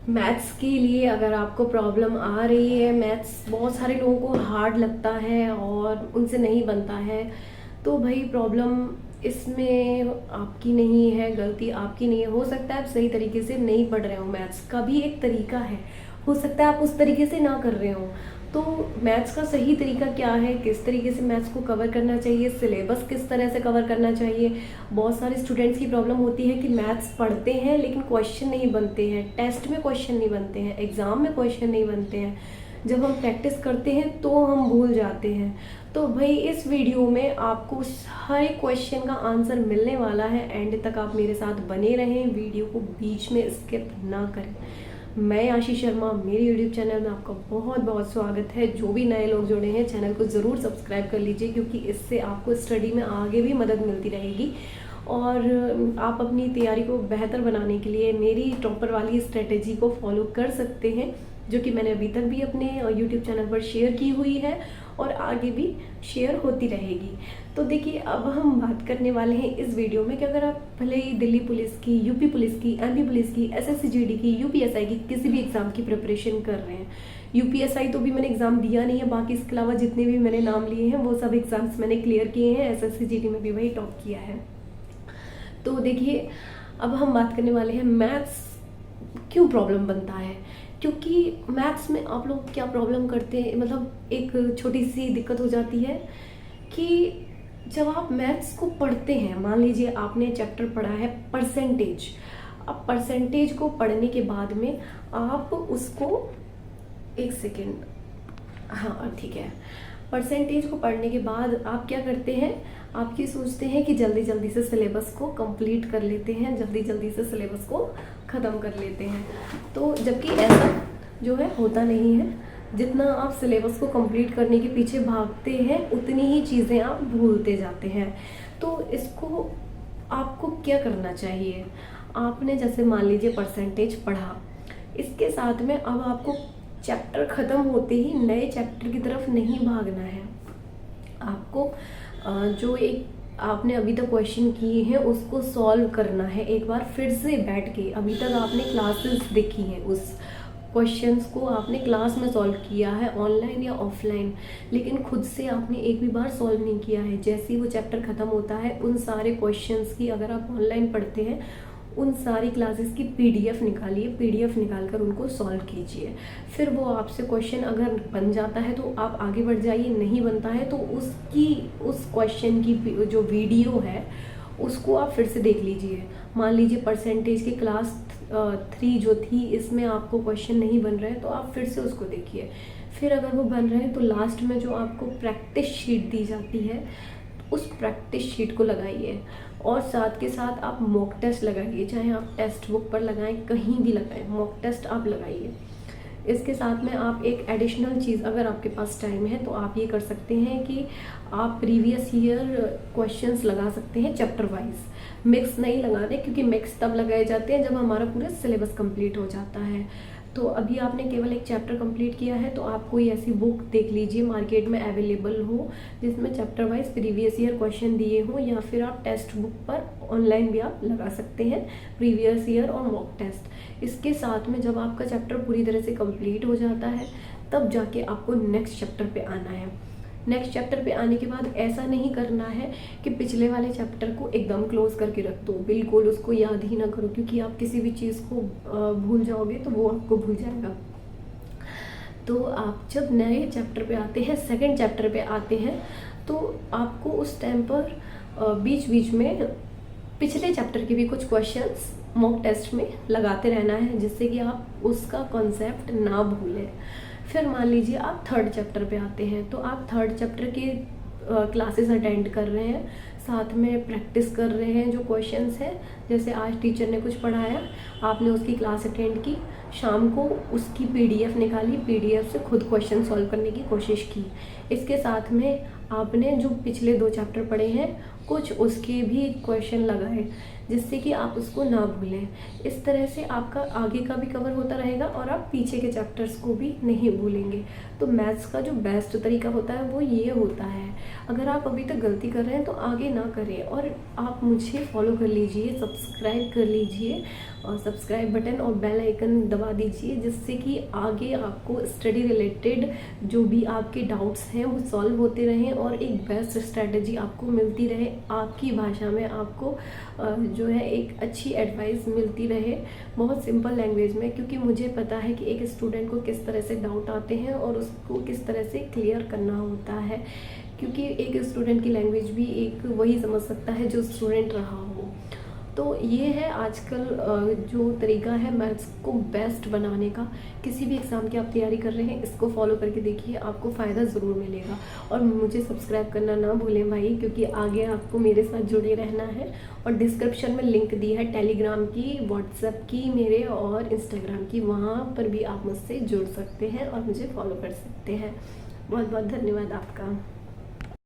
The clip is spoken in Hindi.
मैथ्स के लिए अगर आपको प्रॉब्लम आ रही है, मैथ्स बहुत सारे लोगों को हार्ड लगता है और उनसे नहीं बनता है, तो भाई प्रॉब्लम इसमें आपकी नहीं है, गलती आपकी नहीं है। हो सकता है आप सही तरीके से नहीं पढ़ रहे हो, मैथ्स का भी एक तरीका है, हो सकता है आप उस तरीके से ना कर रहे हो। तो मैथ्स का सही तरीका क्या है, किस तरीके से मैथ्स को कवर करना चाहिए, सिलेबस किस तरह से कवर करना चाहिए। बहुत सारे स्टूडेंट्स की प्रॉब्लम होती है कि मैथ्स पढ़ते हैं लेकिन क्वेश्चन नहीं बनते हैं, टेस्ट में क्वेश्चन नहीं बनते हैं, एग्ज़ाम में क्वेश्चन नहीं बनते हैं, जब हम प्रैक्टिस करते हैं तो हम भूल जाते हैं। तो भाई इस वीडियो में आपको हर एक क्वेश्चन का आंसर मिलने वाला है, एंड तक आप मेरे साथ बने रहें, वीडियो को बीच में स्किप ना करें। मैं आशीष शर्मा, मेरे यूट्यूब चैनल में आपका बहुत बहुत स्वागत है। जो भी नए लोग जुड़े हैं चैनल को ज़रूर सब्सक्राइब कर लीजिए, क्योंकि इससे आपको स्टडी में आगे भी मदद मिलती रहेगी और आप अपनी तैयारी को बेहतर बनाने के लिए मेरी टॉपर वाली स्ट्रेटेजी को फॉलो कर सकते हैं, जो कि मैंने अभी तक भी अपने यूट्यूब चैनल पर शेयर की हुई है और आगे भी शेयर होती रहेगी। तो देखिए, अब हम बात करने वाले हैं इस वीडियो में कि अगर आप भले ही दिल्ली पुलिस की, यूपी पुलिस की, एमपी पुलिस की, एसएससी जीडी की, यूपीएसआई की किसी भी एग्ज़ाम की प्रिपरेशन कर रहे हैं। यूपीएसआई तो भी मैंने एग्ज़ाम दिया नहीं है, बाकी इसके अलावा जितने भी मैंने नाम लिए हैं वो सब एग्ज़ाम्स मैंने क्लियर किए हैं, एसएससी जीडी में भी वही टॉप किया है। तो देखिए, अब हम बात करने वाले हैं मैथ्स क्यों प्रॉब्लम बनता है। क्योंकि मैथ्स में आप लोग क्या प्रॉब्लम करते हैं, मतलब एक छोटी सी दिक्कत हो जाती है कि जब आप मैथ्स को पढ़ते हैं, मान लीजिए आपने चैप्टर पढ़ा है परसेंटेज। अब परसेंटेज को पढ़ने के बाद में आप उसको, एक सेकेंड, हाँ ठीक है, परसेंटेज को पढ़ने के बाद आप क्या करते हैं, आप ये सोचते हैं कि जल्दी जल्दी से सिलेबस को कंप्लीट कर लेते हैं, जल्दी जल्दी से सिलेबस को ख़त्म कर लेते हैं। तो जबकि ऐसा जो है होता नहीं है, जितना आप सिलेबस को कंप्लीट करने के पीछे भागते हैं उतनी ही चीज़ें आप भूलते जाते हैं। तो इसको आपको क्या करना चाहिए, आपने जैसे मान लीजिए परसेंटेज पढ़ा, इसके साथ में अब आपको चैप्टर ख़त्म होते ही नए चैप्टर की तरफ नहीं भागना है। आपको जो एक आपने अभी तक क्वेश्चन किए हैं उसको सॉल्व करना है, एक बार फिर से बैठ के। अभी तक आपने क्लासेस देखी हैं, उस क्वेश्चंस को आपने क्लास में सॉल्व किया है, ऑनलाइन या ऑफलाइन, लेकिन खुद से आपने एक भी बार सॉल्व नहीं किया है। जैसे ही वो चैप्टर ख़त्म होता है, उन सारे क्वेश्चंस की, अगर आप ऑनलाइन पढ़ते हैं, उन सारी क्लासेस की पीडीएफ निकालिए, पीडीएफ निकाल कर उनको सॉल्व कीजिए। फिर वो आपसे क्वेश्चन अगर बन जाता है तो आप आगे बढ़ जाइए, नहीं बनता है तो उस क्वेश्चन की जो वीडियो है उसको आप फिर से देख लीजिए। मान लीजिए परसेंटेज की क्लास 3 जो थी, इसमें आपको क्वेश्चन नहीं बन रहे हैं तो आप फिर से उसको देखिए। फिर अगर वो बन रहे हैं तो लास्ट में जो आपको प्रैक्टिस शीट दी जाती है, उस प्रैक्टिस शीट को लगाइए और साथ के साथ आप मॉक टेस्ट लगाइए, चाहे आप टेक्स्ट बुक पर लगाएं, कहीं भी लगाएं, मॉक टेस्ट आप लगाइए। इसके साथ में आप एक एडिशनल चीज़, अगर आपके पास टाइम है तो आप ये कर सकते हैं कि आप प्रीवियस ईयर क्वेश्चंस लगा सकते हैं चैप्टर वाइज। मिक्स नहीं लगाने, क्योंकि मिक्स तब लगाए जाते हैं जब हमारा पूरा सिलेबस कंप्लीट हो जाता है। तो अभी आपने केवल एक चैप्टर कंप्लीट किया है तो आप कोई ऐसी बुक देख लीजिए मार्केट में अवेलेबल हो जिसमें chapter wise previous year question दिए हों, या फिर आप टेक्स्ट बुक पर ऑनलाइन भी आप लगा सकते हैं प्रीवियस ईयर और मॉक टेस्ट। इसके साथ में जब आपका चैप्टर पूरी तरह से कंप्लीट हो जाता है तब जाके आपको नेक्स्ट चैप्टर पे आना है। नेक्स्ट चैप्टर पे आने के बाद ऐसा नहीं करना है कि पिछले वाले चैप्टर को एकदम क्लोज करके रख दो, बिल्कुल उसको याद ही ना करो, क्योंकि आप किसी भी चीज़ को भूल जाओगे तो वो आपको भूल जाएगा। तो आप जब नए चैप्टर पे आते हैं, सेकंड चैप्टर पे आते हैं, तो आपको उस टाइम पर बीच बीच में पिछले चैप्टर के भी कुछ क्वेश्चंस मॉक टेस्ट में लगाते रहना है, जिससे कि आप उसका कॉन्सेप्ट ना भूलें। फिर मान लीजिए आप थर्ड चैप्टर पे आते हैं, तो आप थर्ड चैप्टर के क्लासेस अटेंड कर रहे हैं, साथ में प्रैक्टिस कर रहे हैं। जो क्वेश्चंस हैं, जैसे आज टीचर ने कुछ पढ़ाया, आपने उसकी क्लास अटेंड की, शाम को उसकी पीडीएफ निकाली, पीडीएफ से खुद क्वेश्चन सॉल्व करने की कोशिश की। इसके साथ में आपने जो पिछले 2 चैप्टर पढ़े हैं, कुछ उसके भी क्वेश्चन लगाए। जिससे कि आप उसको ना भूलें। इस तरह से आपका आगे का भी कवर होता रहेगा और आप पीछे के चैप्टर्स को भी नहीं भूलेंगे। तो मैथ्स का जो बेस्ट तरीका होता है वो ये होता है। अगर आप अभी तक गलती कर रहे हैं तो आगे ना करें, और आप मुझे फॉलो कर लीजिए, सब्सक्राइब कर लीजिए, और सब्सक्राइब बटन और बेल आइकन दबा दीजिए, जिससे कि आगे आपको स्टडी रिलेटेड जो भी आपके डाउट्स हैं वो सॉल्व होते रहें और एक बेस्ट स्ट्रैटेजी आपको मिलती रहे, आपकी भाषा में आपको जो है एक अच्छी एडवाइस मिलती रहे, बहुत सिंपल लैंग्वेज में। क्योंकि मुझे पता है कि एक स्टूडेंट को किस तरह से डाउट आते हैं और उसको किस तरह से क्लियर करना होता है, क्योंकि एक स्टूडेंट की लैंग्वेज भी एक वही समझ सकता है जो स्टूडेंट रहा हो। तो ये है आजकल जो तरीका है मैथ्स को बेस्ट बनाने का। किसी भी एग्ज़ाम की आप तैयारी कर रहे हैं, इसको फॉलो करके देखिए, आपको फ़ायदा ज़रूर मिलेगा। और मुझे सब्सक्राइब करना ना भूलें भाई, क्योंकि आगे आपको मेरे साथ जुड़े रहना है। और डिस्क्रिप्शन में लिंक दी है टेलीग्राम की, व्हाट्सएप की मेरे, और इंस्टाग्राम की, वहाँ पर भी आप मुझसे जुड़ सकते हैं और मुझे फॉलो कर सकते हैं। बहुत बहुत धन्यवाद आपका।